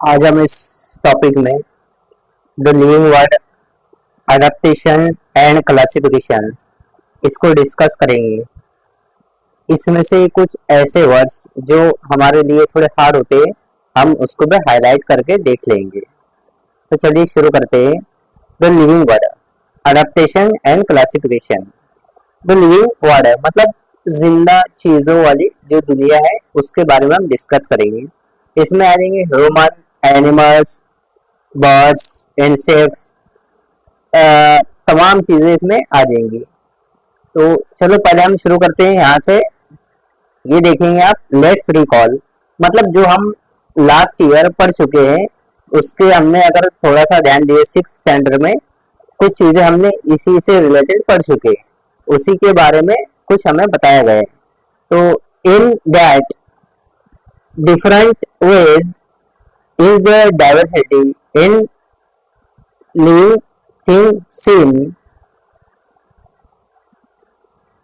आज हम इस टॉपिक में the living word adaptation and classification इसको डिस्कस करेंगे। इसमें से कुछ ऐसे वर्ड्स जो हमारे लिए थोड़े हार्ड होते हैं, हम उसको भी हाईलाइट करके देख लेंगे। तो चलिए शुरू करते हैं। The living word adaptation and classification. The living word है मतलब जिंदा चीजों वाली जो दुनिया है उसके बारे में हम डिस्कस करेंगे। इसमें आ जाएंगे ह्यूमन, एनिमल्स, बर्ड्स, इंसेक्ट्स, तमाम चीजें इसमें आ जाएंगी। तो चलो पहले हम शुरू करते हैं यहाँ से। ये देखेंगे आप, लेट्स रिकॉल मतलब जो हम लास्ट ईयर पढ़ चुके हैं उसके हमने अगर थोड़ा सा ध्यान दिए, सिक्स स्टैंडर्ड में कुछ चीजें हमने इसी से रिलेटेड पढ़ चुके हैं, उसी के बारे में कुछ हमें बताया गया है। तो in that different ways is the diversity in living thing seen।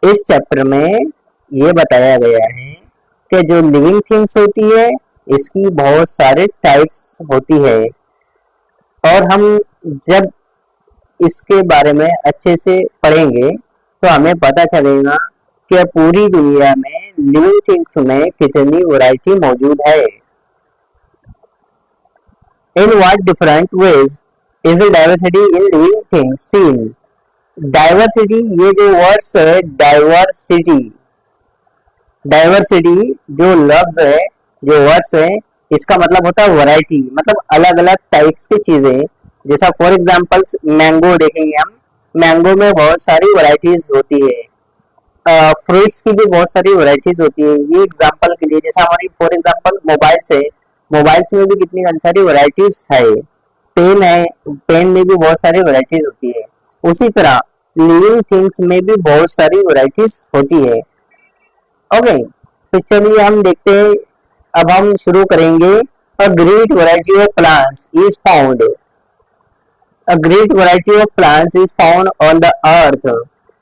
इस चैप्टर में ये बताया गया है कि जो लिविंग थिंग्स होती है इसकी बहुत सारे टाइप्स होती है, और हम जब इसके बारे में अच्छे से पढ़ेंगे तो हमें पता चलेगा कि पूरी दुनिया में लिविंग थिंग्स में कितनी वैरायटी मौजूद है। In what different ways is the diversity in living things seen? Diversity, ये जो वर्ड्स है डाइवर्सिटी, डाइवर्सिटी जो लफ्ज है, जो वर्ड्स है, इसका मतलब होता है वैरायटी, मतलब अलग अलग टाइप्स की चीजें। जैसा फॉर एग्जांपल्स मैंगो देखेंगे हम, मैंगो में बहुत सारी वैरायटीज होती है। फ्रूट्स की भी बहुत सारी वैरायटीज होती है। ये एग्जांपल के लिए, जैसा हमारी फॉर एग्जांपल मोबाइल्स है, मोबाइल्स में भी कितनी सारी वैरायटीज है। पेन है, पेन में भी बहुत सारी वैरायटीज होती है। उसी तरह लिविंग थिंग्स में भी बहुत सारी वैरायटीज होती है। ओके, तो चलिए हम देखते हैं। अब हम शुरू करेंगे। A great variety of plants is found, a great variety of plants is found on the earth.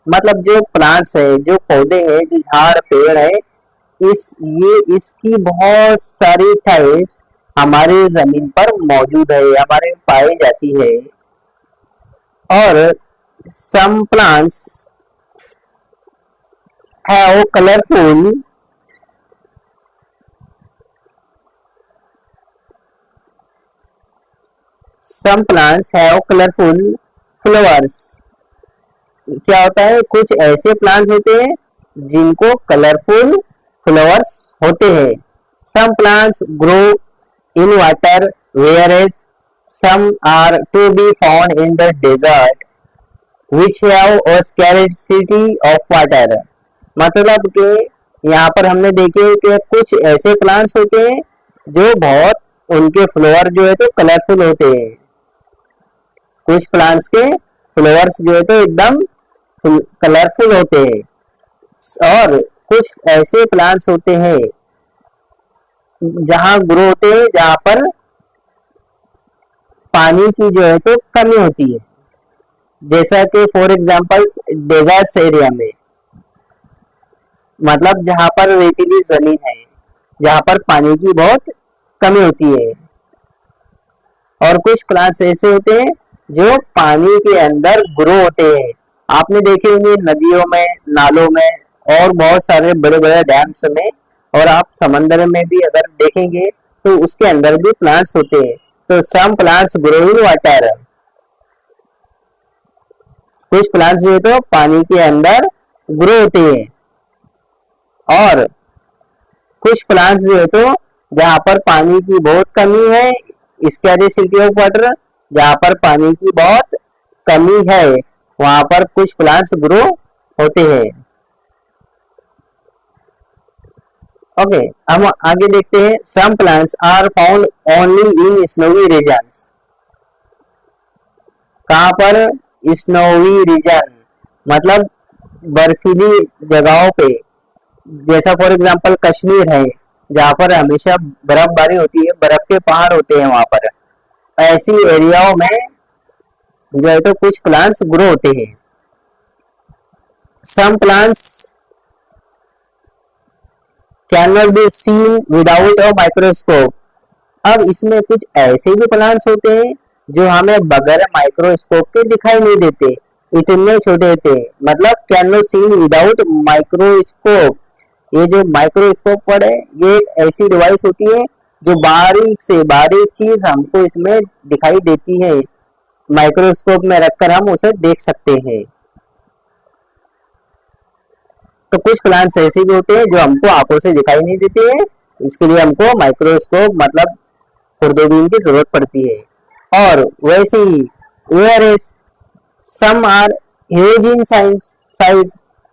मतलब जो प्लांट्स है, जो पौधे हैं, जो झाड़ पेड़ है, इसकी बहुत सारी टाइप्स हमारे जमीन पर मौजूद है, हमारे पाई जाती है। और some plants have colourful some plants have colourful flowers. क्या होता है, कुछ ऐसे प्लांट्स होते हैं जिनको कलरफुल फ्लावर्स होते हैं। Some plants grow in water whereas some are to be found in the desert which have a scarcity of water। मतलब कि यहाँ पर हमने देखे कि कुछ ऐसे प्लांट्स होते हैं जो बहुत, उनके फ्लावर जो है तो कलरफुल होते हैं। कुछ प्लांट्स के फ्लावर्स जो है तो एकदम कलरफुल होते हैं, और कुछ ऐसे प्लांट्स होते हैं जहां ग्रो होते हैं जहां पर पानी की जो है तो कमी होती है। जैसा कि फॉर एग्जांपल डेजर्ट्स एरिया में, मतलब जहां पर रेतीली जमीन है, जहां पर पानी की बहुत कमी होती है। और कुछ प्लांट्स ऐसे होते हैं जो पानी के अंदर ग्रो होते हैं। आपने देखे होंगे नदियों में, नालों में, और बहुत सारे बड़े बड़े डैम्स में, और आप समंदर में भी अगर देखेंगे तो उसके अंदर भी प्लांट्स होते हैं। तो some plants grow in water, कुछ प्लांट्स जो है तो पानी के अंदर ग्रो होते हैं। और कुछ प्लांट्स जो है तो जहां पर पानी की बहुत कमी है, स्कैर्सिटी ऑफ वाटर, जहां पर पानी की बहुत कमी है वहां पर कुछ प्लांट्स ग्रो होते हैं। ओके, हम आगे देखते हैं। Some plants are found only in snowy regions. कहां पर? स्नोवी रीजन, मतलब बर्फीली जगहों पे। जैसा फॉर एग्जांपल कश्मीर है जहां पर हमेशा बर्फबारी होती है, बर्फ के पहाड़ होते हैं वहां पर। ऐसी एरियाओं में जो है तो कुछ प्लांट्स ग्रो होते हैं। Some plants can not be seen without a microscope. अब इसमें कुछ ऐसे भी प्लांट्स होते हैं जो हमें बगैर माइक्रोस्कोप के दिखाई नहीं देते, इतने छोटे होते हैं, मतलब can not seen without microscope. ये जो माइक्रोस्कोप वर्ड है, ये एक ऐसी डिवाइस होती है जो बारीक से बारीक चीज हमको इसमें दिखाई देती है, माइक्रोस्कोप में रखकर हम उसे देख सकते हैं। तो कुछ प्लांट्स ऐसे भी होते हैं जो हमको आंखों से दिखाई नहीं देते हैं, इसके लिए हमको माइक्रोस्कोप मतलब खुर्दबीन की जरूरत पड़ती है। और वैसे ही where is some are huge in size,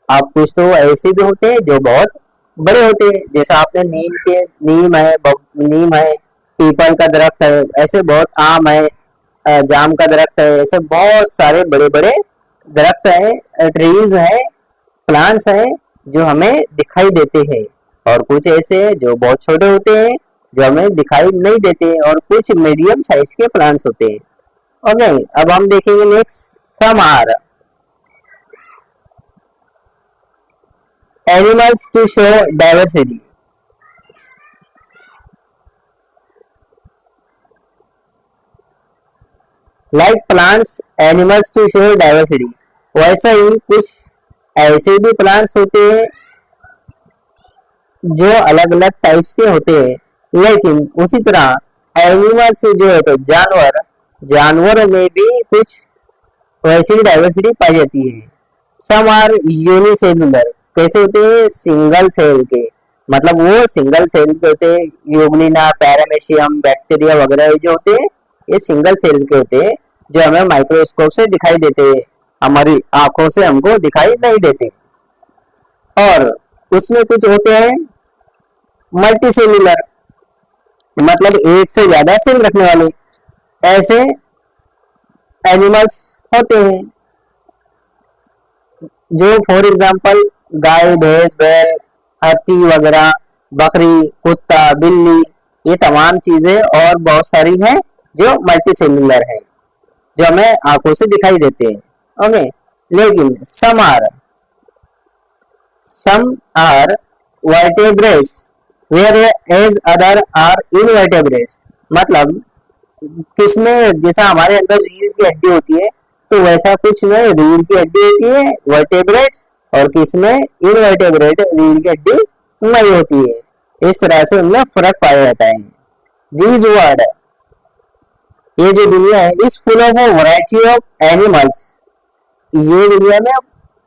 आप कुछ तो ऐसे भी होते हैं जो बहुत बड़े होते हैं, जैसा आपने नीम है, पीपल का दरख्त है, ऐसे बहुत आम है, जाम का दरख्त है, ऐसे बहुत सारे बड़े बड़े दरख्त है, ट्रीज है, प्लांट्स है जो हमें दिखाई देते हैं। और कुछ ऐसे हैं जो बहुत छोटे होते हैं जो हमें दिखाई नहीं देते, और कुछ मीडियम साइज के प्लांट्स होते हैं। ओके, अब हम देखेंगे next, some are animals too show diversity. Like plants animals too show diversity, वैसा ही कुछ ऐसे भी प्लांट्स होते हैं जो अलग अलग टाइप्स के होते हैं, लेकिन उसी तरह एनिमल्स जो है तो जानवर में भी कुछ वैसी डाइवर्सिटी पाई जाती है। सम आर यूनिसेलुलर, कैसे होते हैं, सिंगल सेल के, मतलब वो सिंगल सेल के होते हैं, यूग्लिना, पैरामेशियम, बैक्टीरिया वगैरह जो होते हैं ये सिंगल सेल के होते हैं जो हमें माइक्रोस्कोप से दिखाई देते हैं, हमारी आंखों से हमको दिखाई नहीं देते। और उसमें कुछ होते हैं मल्टी सेलुलर, मतलब एक से ज्यादा सेल रखने वाले ऐसे एनिमल्स होते हैं, जो फॉर एग्जांपल गाय, भैंस, बैल, हाथी वगैरह, बकरी, कुत्ता, बिल्ली, ये तमाम चीजें और बहुत सारी हैं जो मल्टी सेलुलर है, जो हमें आंखों से दिखाई देते हैं। ओके, लेकिन some are vertebrates whereas other are invertebrates, मतलब किसमें जैसा हमारे अंदर रीढ़ की हड्डी होती है तो वैसा कुछ में रीढ़ की हड्डी होती है वर्टेब्रेट्स, और किसमें इनवर्टेब्रेट रीढ़ की हड्डी नहीं होती है। इस तरह से उनमें फर्क पाया जाता है। दिस वर्ड, ये जो दुनिया है, is full of variety of animals, ये दुनिया में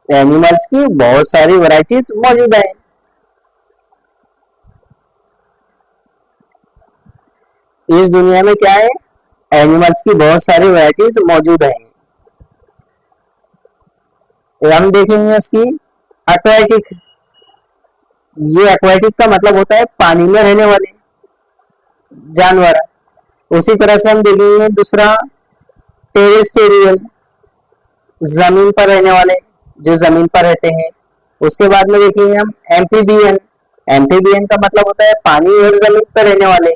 एनिमल्स की बहुत सारी वैरायटीज मौजूद है। इस दुनिया में क्या है, एनिमल्स की बहुत सारी वैरायटीज मौजूद है। हम देखेंगे इसकी एक्वाटिक, ये एक्वाटिक का मतलब होता है पानी में रहने वाले जानवर। उसी तरह से हम देखेंगे दूसरा टेरेस्टेरियल, जमीन पर रहने वाले, जो जमीन पर रहते हैं। उसके बाद में देखेंगे हम एम्फीबियन, एम्फीबियन का मतलब होता है पानी और जमीन पर रहने वाले।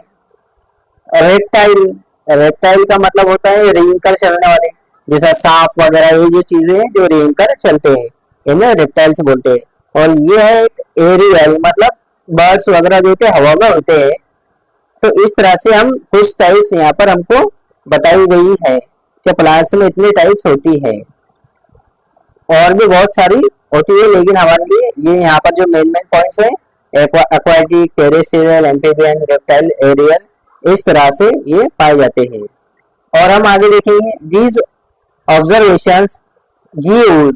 रेप्टाइल, रेप्टाइल का मतलब होता है रेंग कर चलने वाले, जैसा सांप वगैरह, ये जो चीजें हैं जो रेंग कर चलते हैं इन्हें रेप्टाइल्स बोलते हैं। और ये है एक एरियल, मतलब बर्ड्स वगैरह जो होते हैं हवा में होते हैं। तो इस तरह से हम कुछ टाइप्स यहाँ पर हमको बताई गई है कि प्लांट्स में इतनी टाइप्स होती है, और भी बहुत सारी होती है, लेकिन हमारे लिए ये यहाँ पर जो मेन मेन पॉइंट्स है, aquatic, terrestrial, amphibian, reptile, aerial, इस तरह से ये पाए जाते हैं। और हम आगे देखेंगे these observations give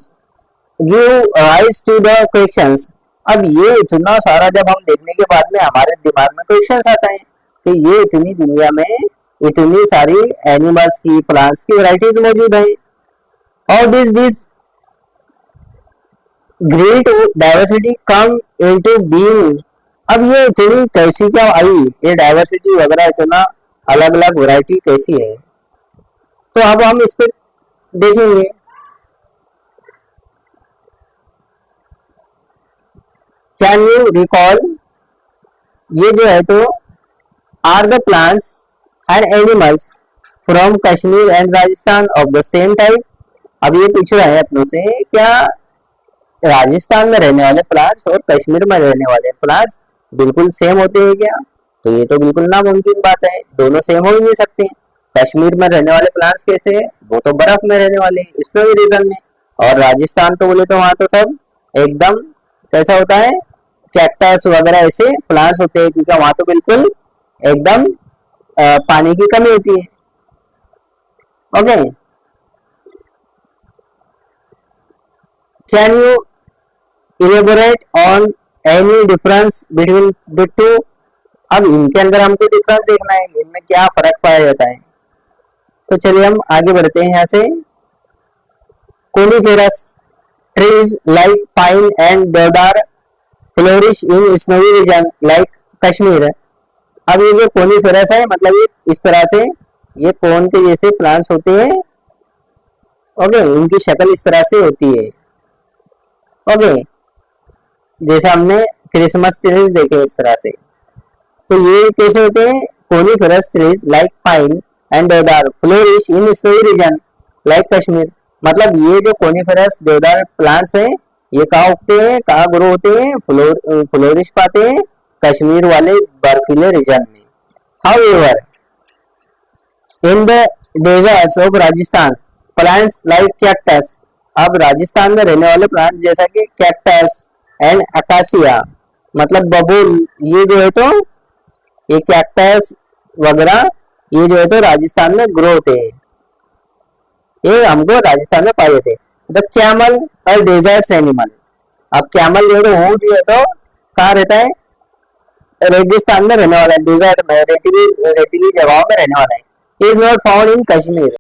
rise to the questions. अब ये इतना सारा जब हम देखने के बाद में हमारे दिमाग में क्वेश्चंस आता है कि ये इतनी दुनिया में इतनी सारी एनिमल्स की, प्लांट्स की वैरायटीज मौजूद है, और this great diversity come into being. अब ये इतनी कैसी क्या आई, ये डाइवर्सिटी वगैरह, इतना अलग अलग वैरायटी कैसी है, तो अब हम इस पे देखेंगे। कैन यू रिकॉल, ये जो है तो are the plants and animals from Kashmir and Rajasthan of the same type. अब ये पूछ रहा है अपनों से, क्या राजस्थान में रहने वाले प्लांट्स और कश्मीर में रहने वाले प्लांट्स बिल्कुल सेम होते हैं क्या? तो ये तो बिल्कुल नामुमकिन बात है, दोनों सेम हो ही नहीं सकते। कश्मीर में रहने वाले प्लांट्स कैसे है, वो तो बर्फ में रहने वाले स्नोवी रीजन में, और राजस्थान तो बोले तो वहां तो सब एकदम कैसा होता है, कैक्टस वगैरह ऐसे प्लांट्स होते हैं, क्योंकि वहां तो बिल्कुल एकदम पानी की कमी होती है। Okay, can you elaborate on any difference between the two. अब इनके अंदर हमको डिफरेंस देखना है, इनमें क्या फर्क पाया जाता है। तो चलिए हम आगे बढ़ते हैं यहाँ से। Coniferous trees like pine and देवदार फ्लोरिश इन स्नोवी रीजन लाइक कश्मीर। अब ये जो कोनिफेरस है, मतलब ये इस तरह से ये कोन के जैसे प्लांट्स होते हैं। ओके, इनकी शक्ल इस तरह से होती है। ओके, जैसा हमने क्रिसमस ट्रीज देखे इस तरह से, तो ये कैसे होते हैं, coniferous trees like pine and देवदार फ्लोरिश इन स्नोवी रीजन लाइक कश्मीर। मतलब ये जो कोनिफेरस देवदार प्लांट्स हैं, ये कहाँ उगते हैं, कहाँ ग्रो होते हैं, फ्लोरिश पाते हैं कश्मीर वाले बर्फीले रीजन में। However in the desserts of Rajasthan plants like cactus. अब राजस्थान में रहने वाले प्लांट जैसा कि कैक्टस एंड अकासिया, मतलब बबूल, ये जो है तो ये कैक्टस वगैरह ये जो है तो राजस्थान में ग्रो होते हैं, ये हमको राजस्थान में पाए जाते हैं। द कैमल और डेजर्ट्स एनिमल। अब कैमल जो है तो ऊंट जो है तो कहाँ रहता है, रेगिस्तान में रहने वाला है, डेजर्ट में रेतीली रेतीली जगहों में रहने वाला है। Is not found in Kashmir.